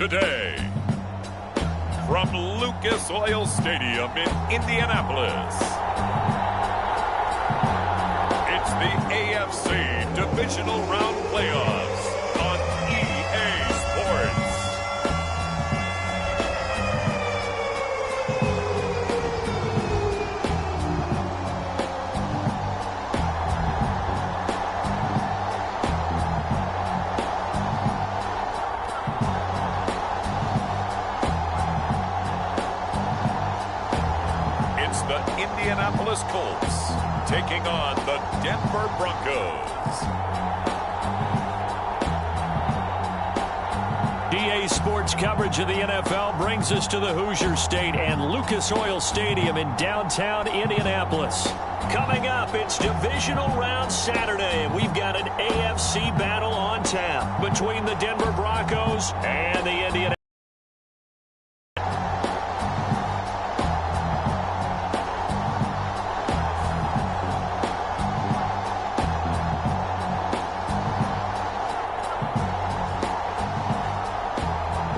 today. From Lucas Oil Stadium in Indianapolis, it's the AFC Divisional Round Playoffs on EA Sports. Indianapolis Colts taking on the Denver Broncos. EA Sports coverage of the NFL brings us to the Hoosier State and Lucas Oil Stadium in downtown Indianapolis. Coming up, it's Divisional Round Saturday, and we've got an AFC battle on tap between the Denver Broncos and the Indianapolis.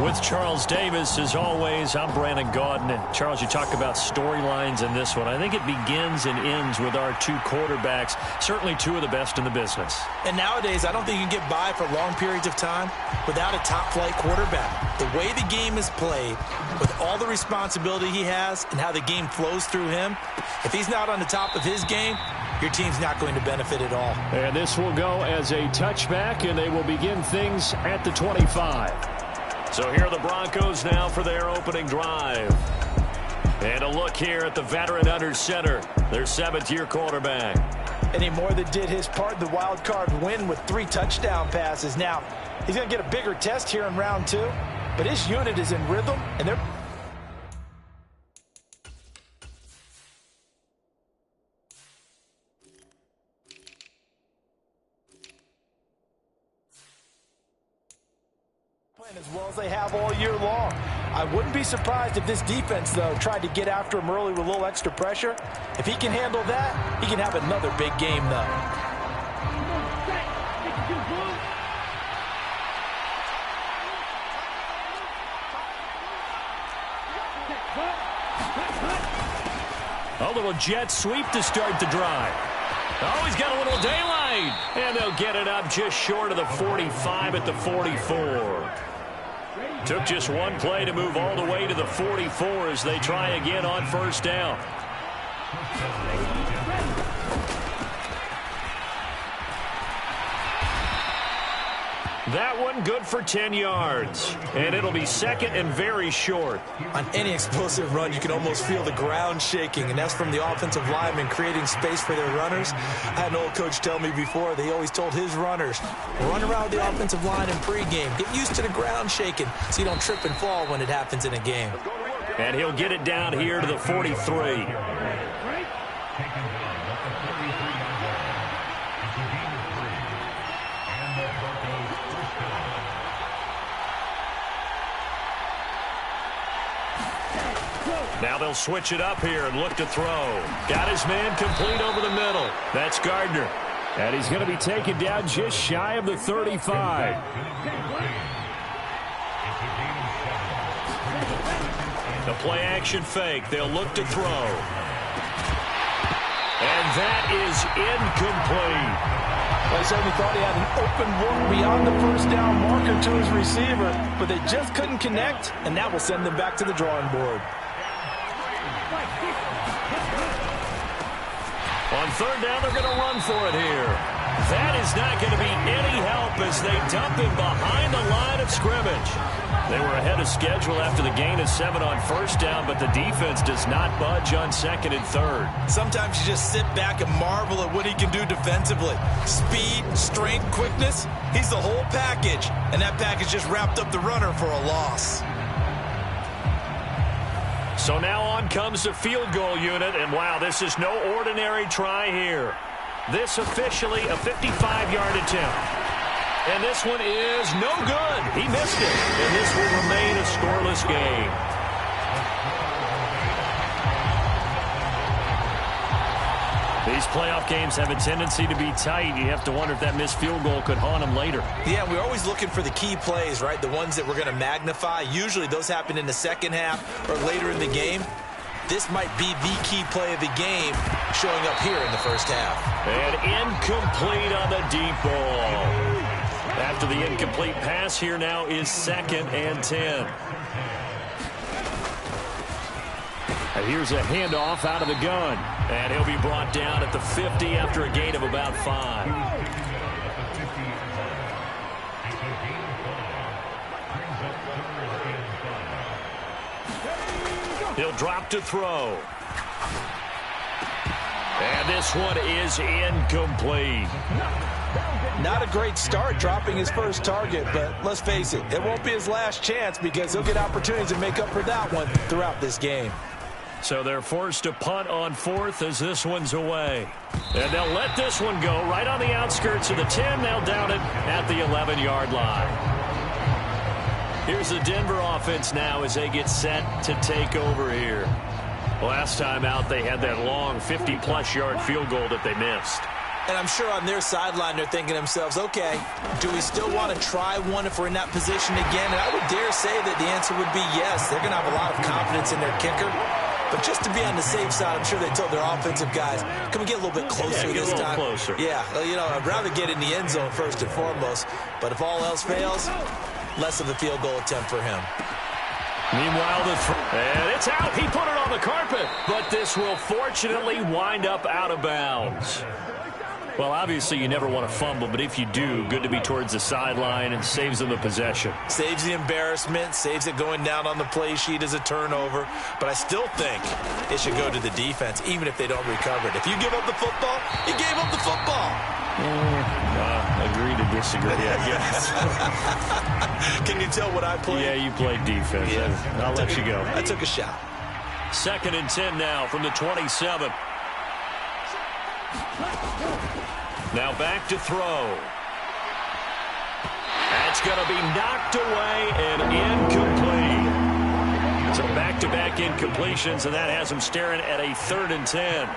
With Charles Davis, as always, I'm Brandon Gaudin. And Charles, you talk about storylines in this one. I think it begins and ends with our two quarterbacks, certainly two of the best in the business. And nowadays, I don't think you can get by for long periods of time without a top-flight quarterback. The way the game is played, with all the responsibility he has and how the game flows through him, if he's not on the top of his game, your team's not going to benefit at all. And this will go as a touchback, and they will begin things at the 25. So here are the Broncos now for their opening drive. And a look here at the veteran under center, their seventh-year quarterback. And he more than did his part in the wild card win with 3 touchdown passes. Now, he's going to get a bigger test here in round 2, but his unit is in rhythm, and they're as well as they have all year long. I wouldn't be surprised if this defense, though, tried to get after him early with a little extra pressure. If he can handle that, he can have another big game, though. A little jet sweep to start the drive. Oh, he's got a little daylight. And they'll get it up just short of the 45 at the 44. Took just one play to move all the way to the 44 as they try again on first down. That one good for 10 yards. And it'll be second and very short. On any explosive run, you can almost feel the ground shaking, and that's from the offensive linemen creating space for their runners. I had an old coach tell me before, they always told his runners, run around the offensive line in pregame. Get used to the ground shaking so you don't trip and fall when it happens in a game. And he'll get it down here to the 43. Now they'll switch it up here and look to throw. Got his man complete over the middle. That's Gardner. And he's going to be taken down just shy of the 35. The play action fake. They'll look to throw. And that is incomplete. Well, he certainly thought he had an open look beyond the first down marker to his receiver, but they just couldn't connect, and that will send them back to the drawing board. On third down, they're going to run for it here. That is not going to be any help as they dump him behind the line of scrimmage. They were ahead of schedule after the gain of 7 on first down, but the defense does not budge on second and third. Sometimes you just sit back and marvel at what he can do defensively. Speed, strength, quickness, he's the whole package. And that package just wrapped up the runner for a loss. So now on comes the field goal unit, and wow, this is no ordinary try here. This officially a 55-yard attempt. And this one is no good. He missed it, and this will remain a scoreless game. these playoff games have a tendency to be tight. You have to wonder if that missed field goal could haunt them later. Yeah, we're always looking for the key plays, right? The ones that we're going to magnify. Usually those happen in the second half or later in the game. This might be the key play of the game showing up here in the first half. And incomplete on the deep ball. After the incomplete pass, here now is 2nd and 10. And here's a handoff out of the gun. And he'll be brought down at the 50 after a gain of about 5. He'll drop to throw. And this one is incomplete. Not a great start dropping his first target, but let's face it, it won't be his last chance because he'll get opportunities to make up for that one throughout this game. So they're forced to punt on 4th as this one's away. And they'll let this one go right on the outskirts of the 10. They'll down it at the 11-yard line. Here's the Denver offense now as they get set to take over here. Last time out, they had that long 50-plus yard field goal that they missed. And I'm sure on their sideline they're thinking to themselves, okay, do we still want to try one if we're in that position again? And I would dare say that the answer would be yes. They're going to have a lot of confidence in their kicker. But just to be on the safe side, I'm sure they told their offensive guys, can we get a little bit closer this time? Closer. Yeah, you know, I'd rather get in the end zone first and foremost. But if all else fails, less of a field goal attempt for him. Meanwhile, and it's out. He put it on the carpet. But this will fortunately wind up out of bounds. Well, obviously, you never want to fumble, but if you do, good to be towards the sideline and saves them the possession. Saves the embarrassment, saves it going down on the play sheet as a turnover. But I still think it should go to the defense, even if they don't recover it. If you give up the football, you gave up the football. Agree to disagree, I guess. Can you tell what I played? Yeah, you played defense. Yeah. I'll let you go. I took a shot. 2nd and 10 now from the 27. Now back to throw. That's going to be knocked away and incomplete. So back-to-back incompletions, and that has him staring at a 3rd and 10.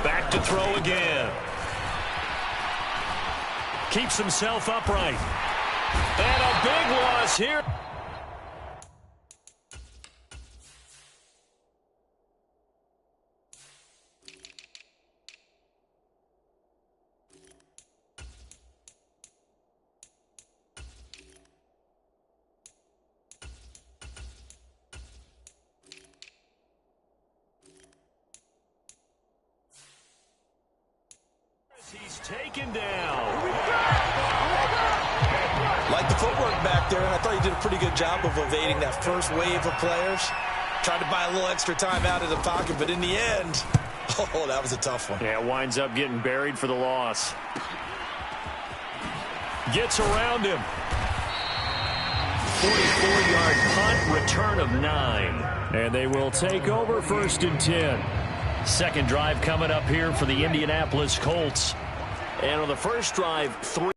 Back to throw again. Keeps himself upright. And a big loss here. He's taken down. Like the footwork back there, and I thought he did a pretty good job of evading that first wave of players. Tried to buy a little extra time out of the pocket, but in the end, oh, that was a tough one. Yeah, winds up getting buried for the loss. Gets around him. 44-yard punt, return of 9. And they will take over 1st and 10. Second drive coming up here for the Indianapolis Colts. And on the first drive, 3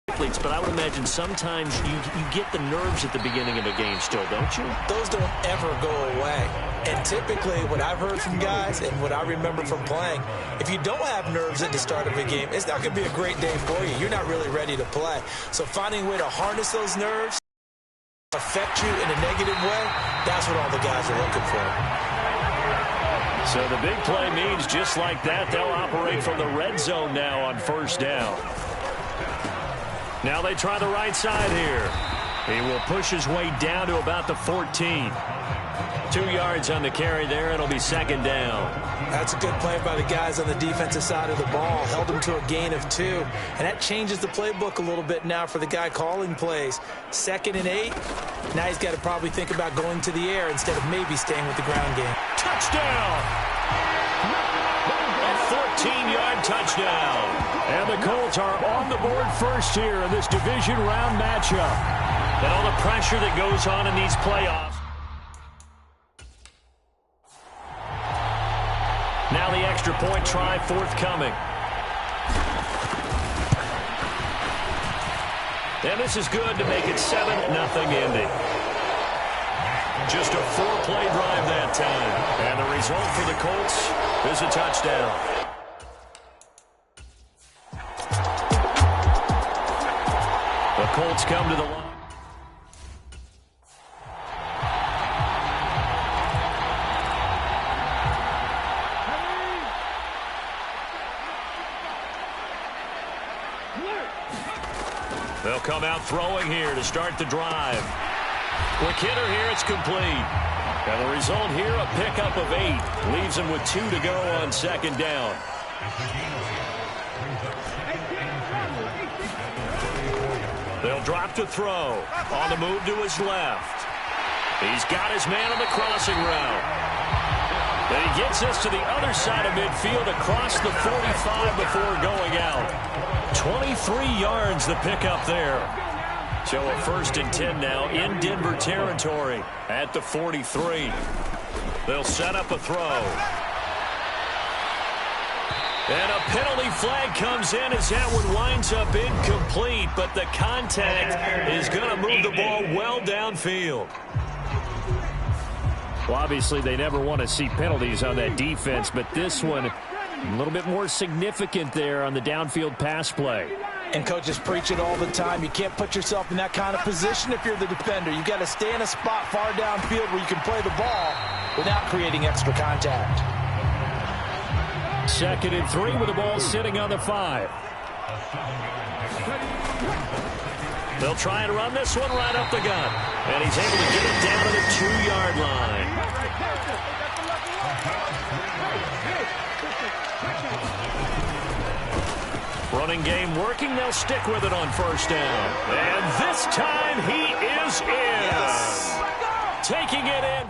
athletes, but I would imagine sometimes you get the nerves at the beginning of a game still, don't you? Those don't ever go away. And typically what I've heard from guys and what I remember from playing, if you don't have nerves at the start of a game, it's not going to be a great day for you. You're not really ready to play. So finding a way to harness those nerves, affect you in a negative way, that's what all the guys are looking for. So the big play means just like that, they'll operate from the red zone now on 1st down. Now they try the right side here. He will push his way down to about the 14. 2 yards on the carry there. It'll be 2nd down. That's a good play by the guys on the defensive side of the ball. Held him to a gain of 2. And that changes the playbook a little bit now for the guy calling plays. 2nd and 8. Now he's got to probably think about going to the air instead of maybe staying with the ground game. Touchdown! A 14-yard touchdown. And the Colts are on the board first here in this division round matchup. And all the pressure that goes on in these playoffs. Now the extra point try forthcoming. And this is good to make it 7-0 Indy. Just a 4-play drive that time. And the result for the Colts is a touchdown. The Colts come to the line. They'll come out throwing here to start the drive. Quick hitter here, it's complete. And the result here, a pickup of 8. Leaves him with 2 to go on second down. They'll drop to throw. On the move to his left. He's got his man on the crossing route. And he gets us to the other side of midfield across the 45 before going out. 23 yards the pickup there. So a 1st and 10 now in Denver territory at the 43. They'll set up a throw. And a penalty flag comes in as that one winds up incomplete, but the contact is going to move the ball well downfield. Well, obviously they never want to see penalties on that defense, but this one a little bit more significant there on the downfield pass play. And coaches preach it all the time. You can't put yourself in that kind of position if you're the defender. You've got to stay in a spot far downfield where you can play the ball without creating extra contact. 2nd and 3 with the ball sitting on the 5. They'll try and run this one right up the gut. And he's able to get it down to the 2-yard line. Running game working. They'll stick with it on 1st down. And this time he is in. Yes. Taking it in.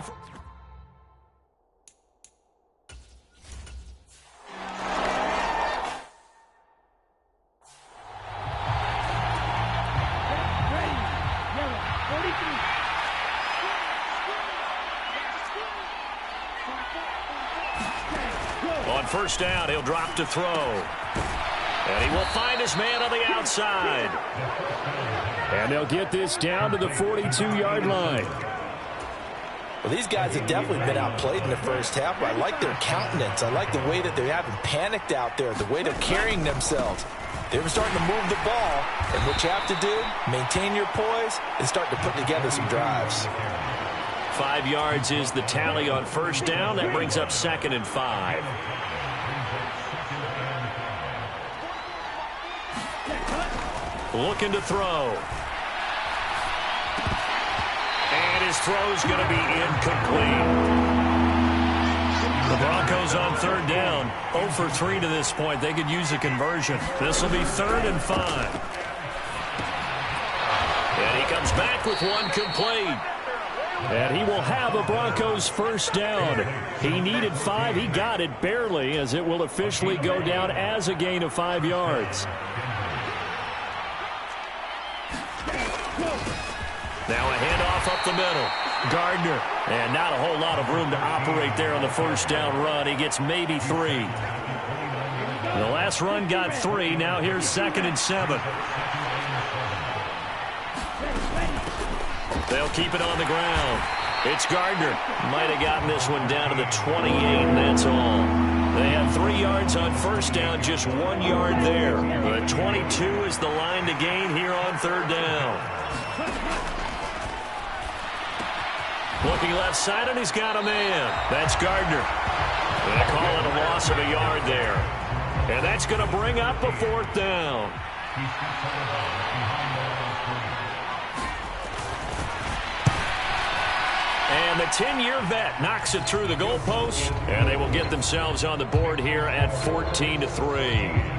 On 1st down, he'll drop to throw. And he will find his man on the outside. And they'll get this down to the 42-yard line. Well, these guys have definitely been outplayed in the first half, but I like their countenance. I like the way that they haven't panicked out there, the way they're carrying themselves. They're starting to move the ball, and what you have to do, maintain your poise and start to put together some drives. 5 yards is the tally on 1st down. That brings up 2nd and 5. Looking to throw. And his throw's going to be incomplete. The Broncos on 3rd down. 0 for 3 to this point. They could use a conversion. This will be 3rd and 5. And he comes back with one complete. And he will have a Broncos 1st down. He needed 5. He got it barely, as it will officially go down as a gain of 5 yards. Now a handoff up the middle. Gardner. And not a whole lot of room to operate there on the 1st down run. He gets maybe 3. The last run got 3. Now here's 2nd and 7. They'll keep it on the ground. It's Gardner. Might have gotten this one down to the 28, and that's all. They have 3 yards on 1st down, just 1 yard there. The 22 is the line to gain here on 3rd down. Looking left side, and he's got a man. That's Gardner. They call it a loss of a yard there. And that's going to bring up a 4th down. And the 10-year vet knocks it through the goalpost, and they will get themselves on the board here at 14-3.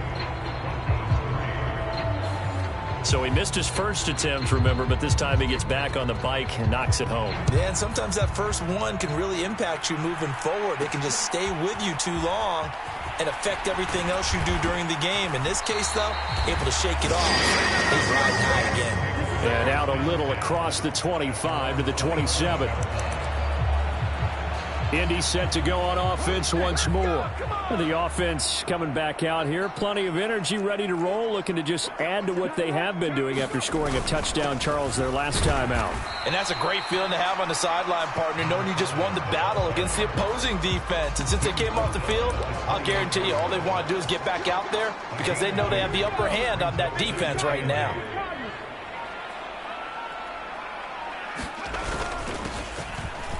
So he missed his first attempt, remember, but this time he gets back on the bike and knocks it home. Yeah, and sometimes that first one can really impact you moving forward. It can just stay with you too long and affect everything else you do during the game. In this case, though, able to shake it off. He's riding high again. And out a little across the 25 to the 27. Indy set to go on offense once more. The offense coming back out here. Plenty of energy, ready to roll, looking to just add to what they have been doing after scoring a touchdown, Charles, their last time out. And that's a great feeling to have on the sideline, partner, knowing you just won the battle against the opposing defense. And since they came off the field, I'll guarantee you all they want to do is get back out there because they know they have the upper hand on that defense right now.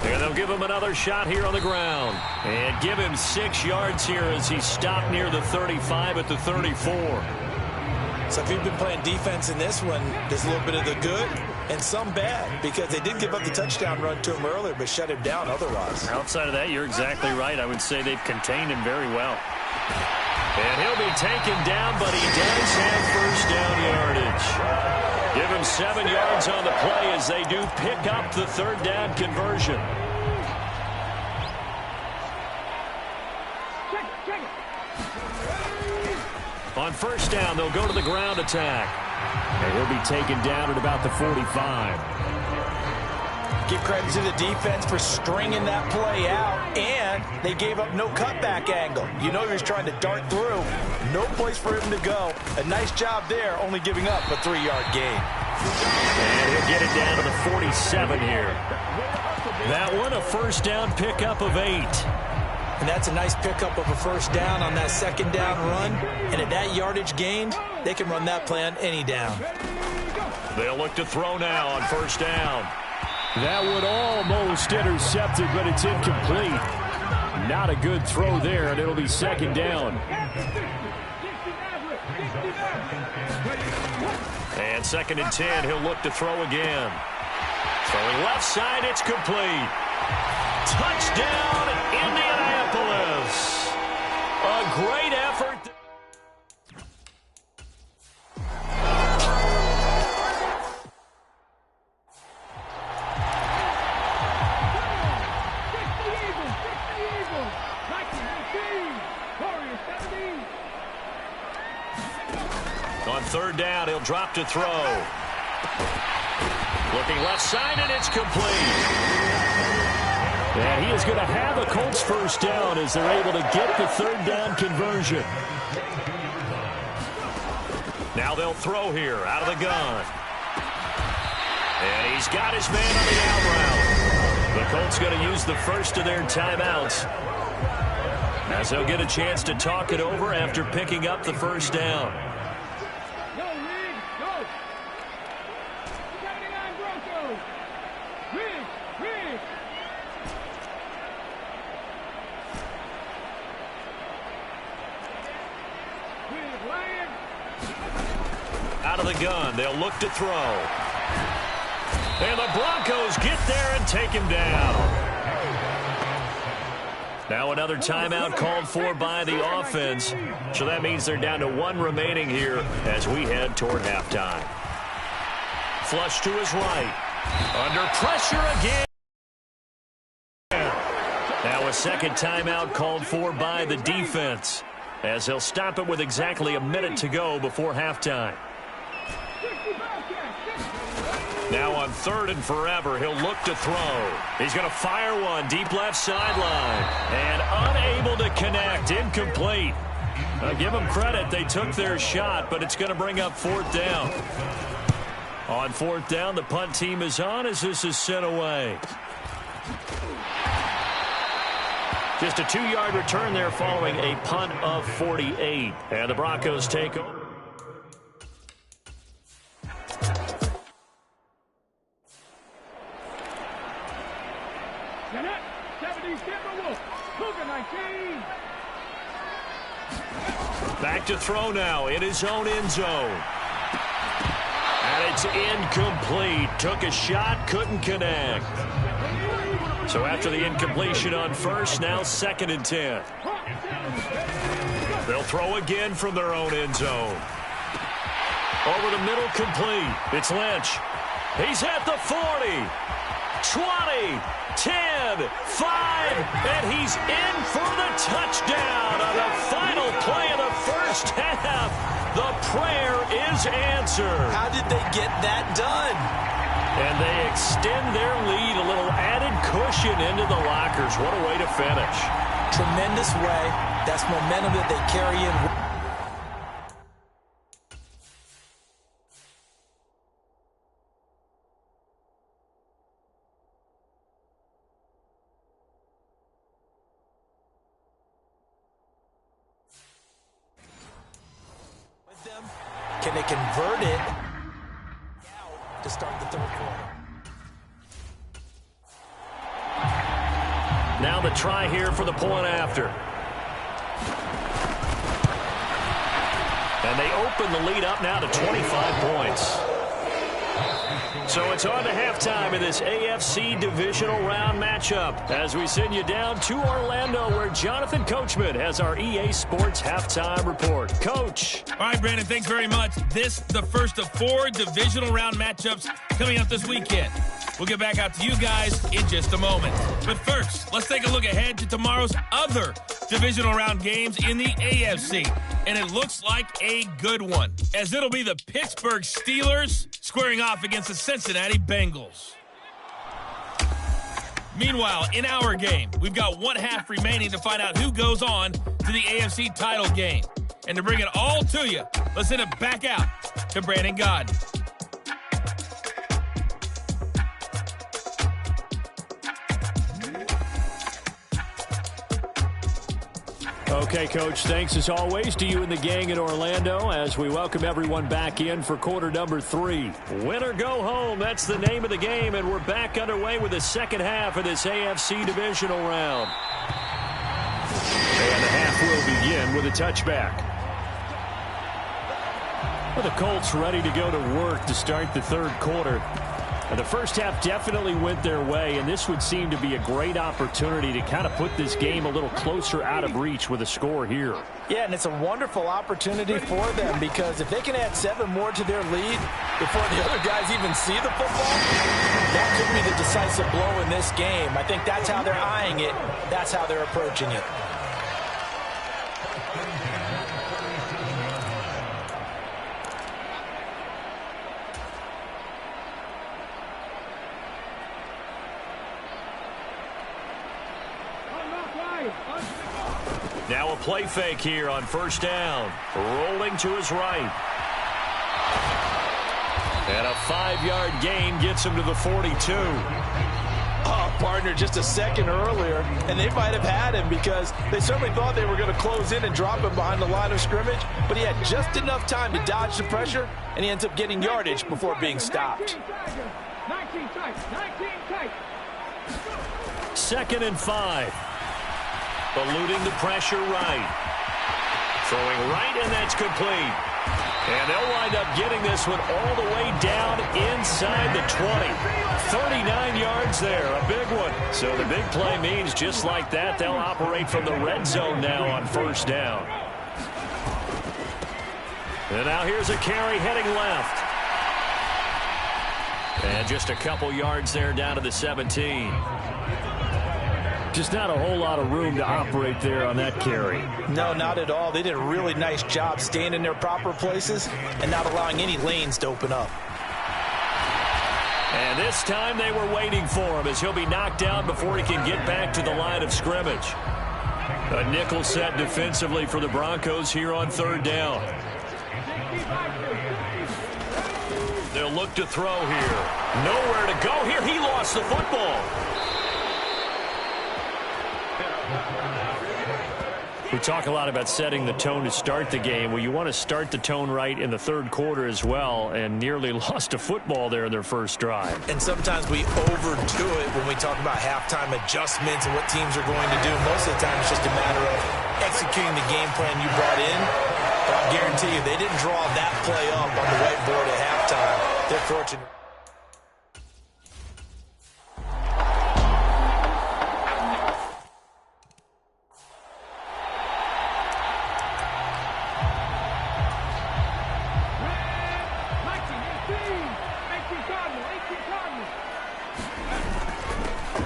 And they'll give him another shot here on the ground. And give him 6 yards here as he stopped near the 35 at the 34. So if you've been playing defense in this one, there's a little bit of the good and some bad because they did give up the touchdown run to him earlier but shut him down otherwise. Outside of that, you're exactly right. I would say they've contained him very well. And he'll be taken down, but he does have first down yardage. Give him 7 yards on the play as they do pick up the third down conversion. On first down, they'll go to the ground attack. And he'll be taken down at about the 45. Give credit to the defense for stringing that play out, and they gave up no cutback angle. You know he was trying to dart through. No place for him to go. A nice job there, only giving up a 3-yard gain. And he'll get it down to the 47 here. That one, a first down pickup of 8. And that's a nice pickup of a first down on that second down run. And at that yardage gained, they can run that play on any down. They'll look to throw now on first down. That one almost intercepted, but it's incomplete. Not a good throw there, and it'll be second down. And second and 10, he'll look to throw again. Throwing left side, it's complete. Touchdown, Indianapolis. A great effort. On third down, he'll drop to throw. Looking left side, and it's complete. And he is going to have a Colts first down as they're able to get the third down conversion. Now they'll throw here out of the gun. And he's got his man on the out route. The Colts going to use the first of their timeouts as they'll get a chance to talk it over after picking up the first down. Out of the gun, they'll look to throw. And the Broncos get there and take him down. Now another timeout called for by the offense. So that means they're down to 1 remaining here as we head toward halftime. Flush to his right. Under pressure again. Now a second timeout called for by the defense as he'll stop it with exactly a minute to go before halftime. Now on third and forever, he'll look to throw. He's going to fire one deep left sideline. And unable to connect. Incomplete. Now give them credit. They took their shot, but it's going to bring up fourth down. On fourth down, the punt team is on as this is sent away. Just a 2-yard return there following a punt of 48. And the Broncos take over. Back to throw now in his own end zone. And it's incomplete. Took a shot, couldn't connect. So after the incompletion on first, now second and 10. They'll throw again from their own end zone. Over the middle, complete. It's Lynch. He's at the 40, 20, 10, 5, and he's in for the touchdown on the final play of the first half. The prayer is answered. How did they get that done? And they extend their lead, a little added cushion into the lockers. What a way to finish. Tremendous way. That's momentum that they carry in. Can they convert it to start the third quarter? Now the try here for the point after. And they open the lead up now to 25 points. So it's on to halftime in this AFC Divisional Round matchup as we send you down to Orlando where Jonathan Coachman has our EA Sports Halftime Report. Coach. All right, Brandon, thanks very much. This the first of 4 Divisional Round matchups coming up this weekend. We'll get back out to you guys in just a moment. But first, let's take a look ahead to tomorrow's other Divisional Round games in the AFC. And it looks like a good one, as it'll be the Pittsburgh Steelers squaring off against the Cincinnati Bengals. Meanwhile, in our game, we've got 1 half remaining to find out who goes on to the AFC title game. And to bring it all to you, let's send it back out to Brandon Gaudin. Okay, Coach, thanks as always to you and the gang in Orlando as we welcome everyone back in for quarter number 3. Win or go home, that's the name of the game, and we're back underway with the second half of this AFC Divisional Round. And the half will begin with a touchback. Well, the Colts ready to go to work to start the third quarter. And the first half definitely went their way, and this would seem to be a great opportunity to kind of put this game a little closer out of reach with a score here. Yeah, and it's a wonderful opportunity for them because if they can add 7 more to their lead before the other guys even see the football, that could be the decisive blow in this game. I think that's how they're eyeing it. That's how they're approaching it. Now a play fake here on first down. Rolling to his right. And a 5-yard gain gets him to the 42. Oh, partner, just a second earlier, and they might have had him because they certainly thought they were going to close in and drop him behind the line of scrimmage, but he had just enough time to dodge the pressure, and he ends up getting yardage before being stopped. 19 tight. 2nd and 5. Eluding the pressure right. Throwing right, and that's complete. And they'll wind up getting this one all the way down inside the 20. 39 yards there, a big one. So the big play means just like that, they'll operate from the red zone now on first down. And now here's a carry heading left. And just a couple yards there down to the 17. Just not a whole lot of room to operate there on that carry. No, not at all. They did a really nice job staying in their proper places and not allowing any lanes to open up. And this time they were waiting for him as he'll be knocked down before he can get back to the line of scrimmage. A nickel set defensively for the Broncos here on third down. They'll look to throw here. Nowhere to go here. He lost the football. We talk a lot about setting the tone to start the game. Well, you want to start the tone right in the third quarter as well, and nearly lost a football there in their first drive. And sometimes we overdo it when we talk about halftime adjustments and what teams are going to do. Most of the time it's just a matter of executing the game plan you brought in. But I guarantee you, they didn't draw that play up on the whiteboard at halftime. They're fortunate.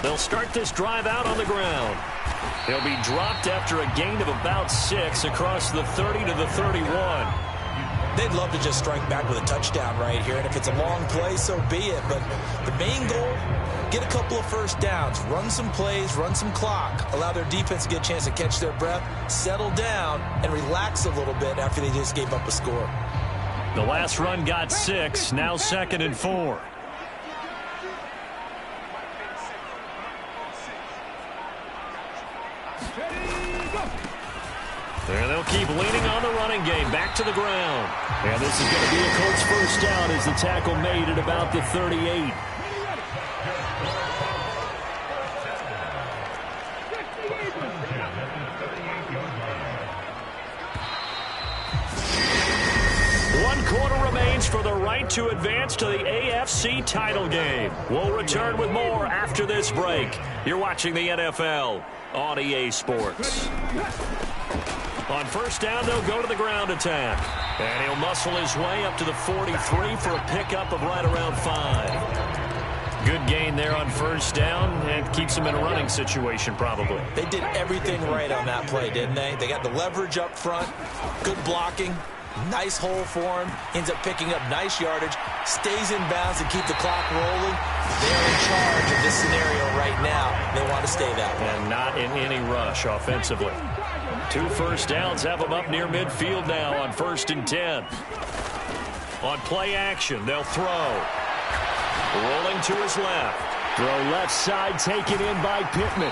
They'll start this drive out on the ground. He'll be dropped after a gain of about 6 across the 30 to the 31. They'd love to just strike back with a touchdown right here, and if it's a long play, so be it. But the main goal, get a couple of first downs, run some plays, run some clock, allow their defense to get a chance to catch their breath, settle down, and relax a little bit after they just gave up a score. The last run got 6, now 2nd and 4. There they'll keep leaning on the running game. Back to the ground. And this is going to be a Colts first down as the tackle made at about the 38. One quarter remains for the right to advance to the AFC title game. We'll return with more after this break. You're watching the NFL on EA Sports. On first down, they'll go to the ground attack. And he'll muscle his way up to the 43 for a pickup of right around 5. Good gain there on first down and keeps him in a running situation probably. They did everything right on that play, didn't they? They got the leverage up front, good blocking, nice hole for him, ends up picking up nice yardage, stays in bounds to keep the clock rolling. They're in charge of this scenario right now. They want to stay that way. And not in any rush offensively. 2 first downs have them up near midfield now on 1st and 10. On play action, they'll throw. Rolling to his left. Throw left side taken in by Pittman.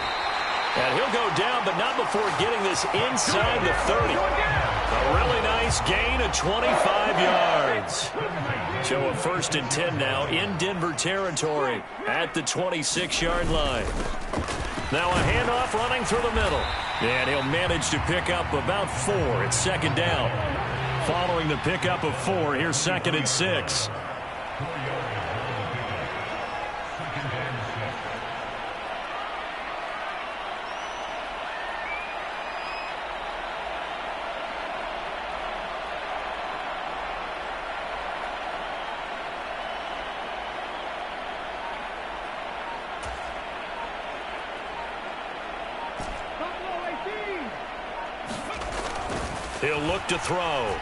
And he'll go down, but not before getting this inside the 30. A really nice gain of 25 yards. So a 1st and 10 now in Denver territory at the 26-yard line. Now a handoff running through the middle. And he'll manage to pick up about 4 at 2nd down. Following the pickup of 4, here's 2nd and 6. He'll look to throw.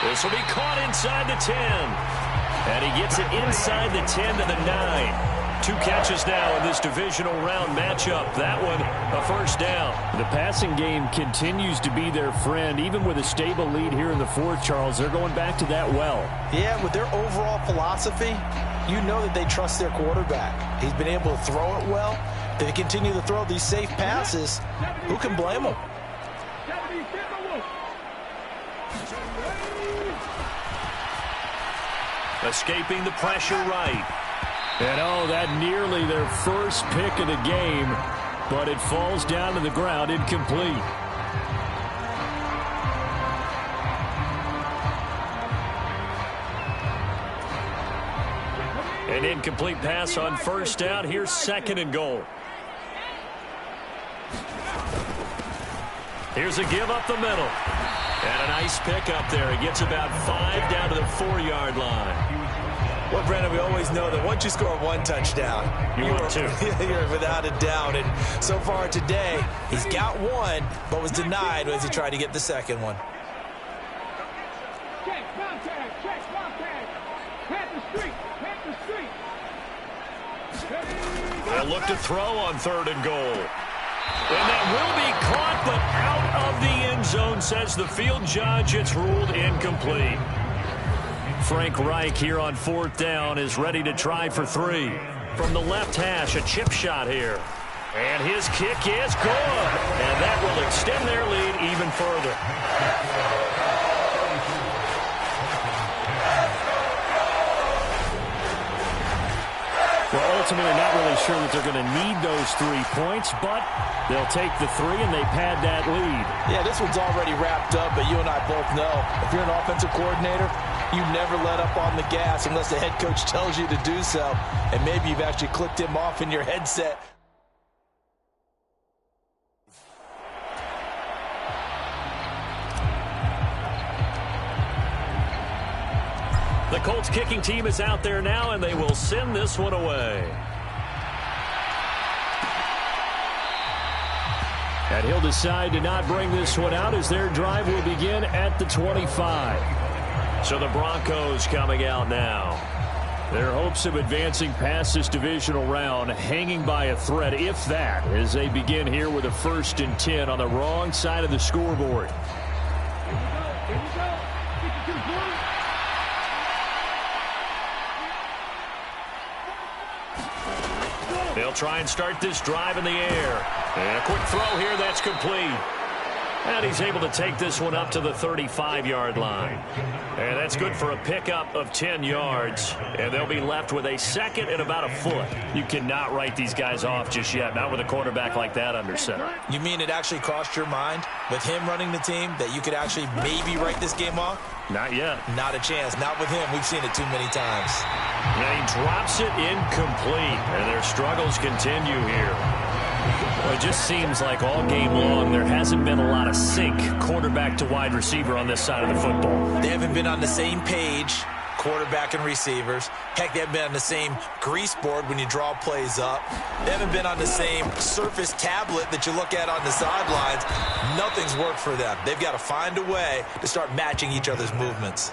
This will be caught inside the 10. And he gets it inside the 10 to the 9. 2 catches now in this divisional round matchup. That one, a first down. The passing game continues to be their friend. Even with a stable lead here in the 4th, Charles, they're going back to that well. Yeah, with their overall philosophy, you know that they trust their quarterback. He's been able to throw it well. They continue to throw these safe passes. Who can blame them? Escaping the pressure right. And oh, that nearly their first pick of the game, but it falls down to the ground incomplete. An incomplete pass on first down. Here's 2nd and goal. Here's a give up the middle. And a nice pick up there. He gets about 5 down to the 4-yard line. Well, Brandon, we always know that once you score 1 touchdown, you're without a doubt. And so far today, he's got 1, but was denied as he tried to get the 2nd one. Check, contact, pat the street. They'll look to throw on 3rd and goal. And that will be caught, but out of the end zone, says the field judge. It's ruled incomplete. Frank Reich here on 4th down is ready to try for 3. From the left hash, a chip shot here. And his kick is good. And that will extend their lead even further. Well, ultimately not really sure that they're going to need those 3 points, but they'll take the 3 and they pad that lead. Yeah, this one's already wrapped up, but you and I both know if you're an offensive coordinator, you never let up on the gas unless the head coach tells you to do so, and maybe you've actually clicked him off in your headset. The Colts kicking team is out there now, and they will send this one away. And he'll decide to not bring this one out as their drive will begin at the 25. So the Broncos coming out now. Their hopes of advancing past this divisional round hanging by a thread, if that, as they begin here with a 1st and 10 on the wrong side of the scoreboard. They'll try and start this drive in the air. And a quick throw here that's complete. And he's able to take this one up to the 35-yard line. And that's good for a pickup of 10 yards. And they'll be left with a 2nd and about a foot. You cannot write these guys off just yet, not with a quarterback like that under center. You mean it actually crossed your mind with him running the team that you could actually maybe write this game off? Not yet. Not a chance. Not with him. We've seen it too many times. And he drops it incomplete. And their struggles continue here. Well, it just seems like all game long there hasn't been a lot of sync quarterback to wide receiver on this side of the football. They haven't been on the same page, quarterback and receivers. Heck, they haven't been on the same grease board when you draw plays up. They haven't been on the same Surface tablet that you look at on the sidelines. Nothing's worked for them. They've got to find a way to start matching each other's movements.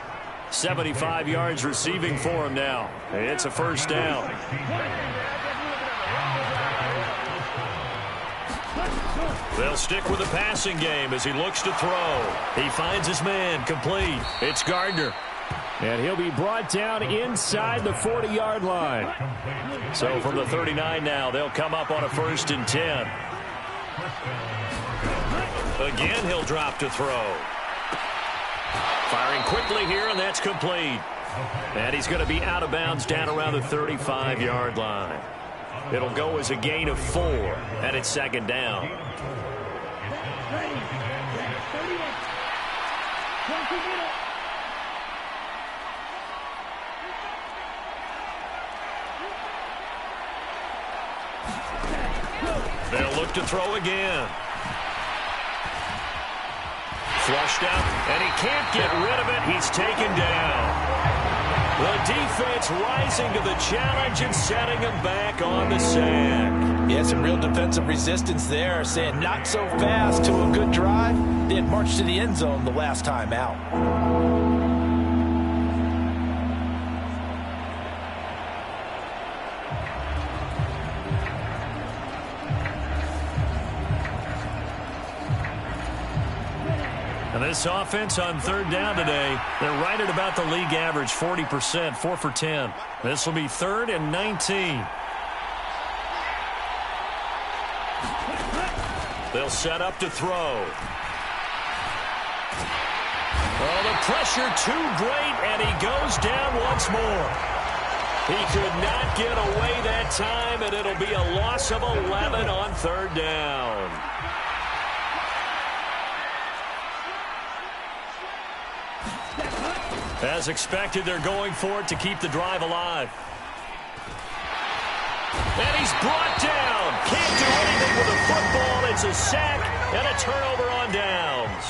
75 yards receiving for him now. It's a 1st down. They'll stick with the passing game as he looks to throw. He finds his man, complete. It's Gardner. And he'll be brought down inside the 40-yard line. So from the 39 now, they'll come up on a 1st and 10. Again, he'll drop to throw. Firing quickly here, and that's complete. And he's going to be out of bounds down around the 35-yard line. It'll go as a gain of 4, and it's 2nd down. They'll look to throw again. Flushed out, and he can't get rid of it. He's taken down. The defense rising to the challenge and setting him back on the sack. Yeah, some real defensive resistance there, saying not so fast to a good drive. They had marched to the end zone the last time out. And this offense on 3rd down today, they're right at about the league average, 40%, 4 for 10. This will be 3rd and 19. They'll set up to throw. Oh, the pressure too great, and he goes down once more. He could not get away that time, and it'll be a loss of 11 on 3rd down. As expected, they're going for it to keep the drive alive. And he's brought down. Can't do anything with the football. It's a sack and a turnover on downs.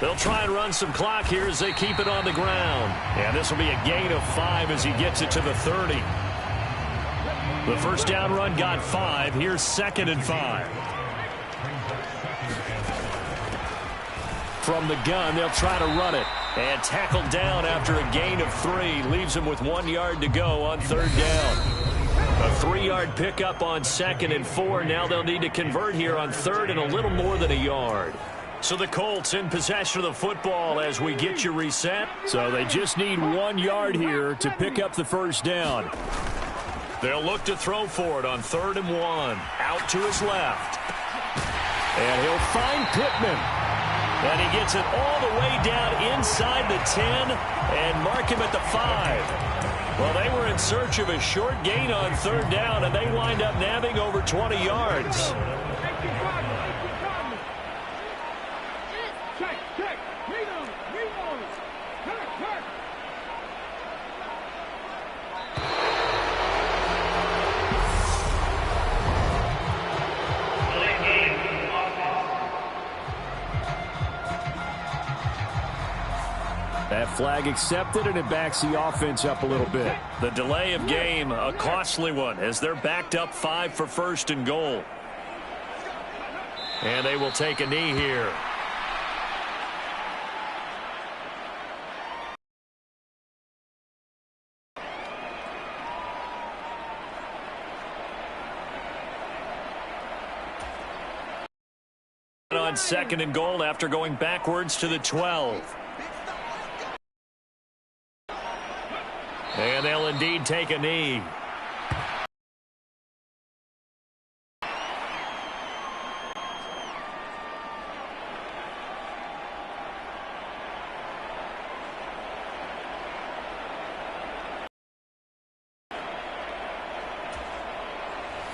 They'll try and run some clock here as they keep it on the ground. And this will be a gain of 5 as he gets it to the 30. The 1st down run got 5. Here's 2nd and 5. From the gun, they'll try to run it. And tackled down after a gain of 3. Leaves him with 1 yard to go on 3rd down. A 3-yard pickup on 2nd and 4. Now they'll need to convert here on 3rd and a little more than a yard. So the Colts in possession of the football as we get you reset. So they just need 1 yard here to pick up the 1st down. They'll look to throw for it on 3rd and 1. Out to his left. And he'll find Pittman. And he gets it all the way down inside the 10 and mark him at the 5. Well, they were in search of a short gain on 3rd down, and they wind up nabbing over 20 yards. That flag accepted, and it backs the offense up a little bit. The delay of game, a costly one, as they're backed up 5 for 1st and goal. And they will take a knee here. on 2nd and goal after going backwards to the 12. And they'll indeed take a knee.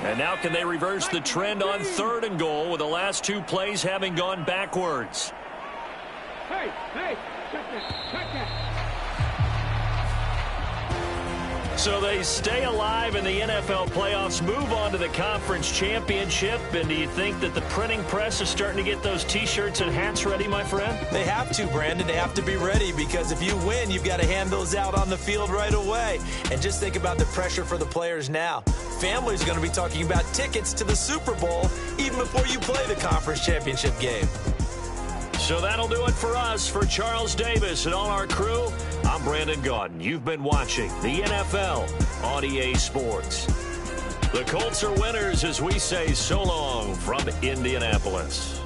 And now can they reverse the trend on 3rd and goal with the last 2 plays having gone backwards? Hey, check that. So they stay alive in the NFL playoffs, move on to the conference championship. And do you think that the printing press is starting to get those T-shirts and hats ready, my friend? They have to, Brandon. They have to be ready because if you win, you've got to hand those out on the field right away. And just think about the pressure for the players now. Families are going to be talking about tickets to the Super Bowl even before you play the conference championship game. So that'll do it for us. For Charles Davis and all our crew, I'm Brandon Gaudin. You've been watching the NFL on EA Sports. The Colts are winners as we say so long from Indianapolis.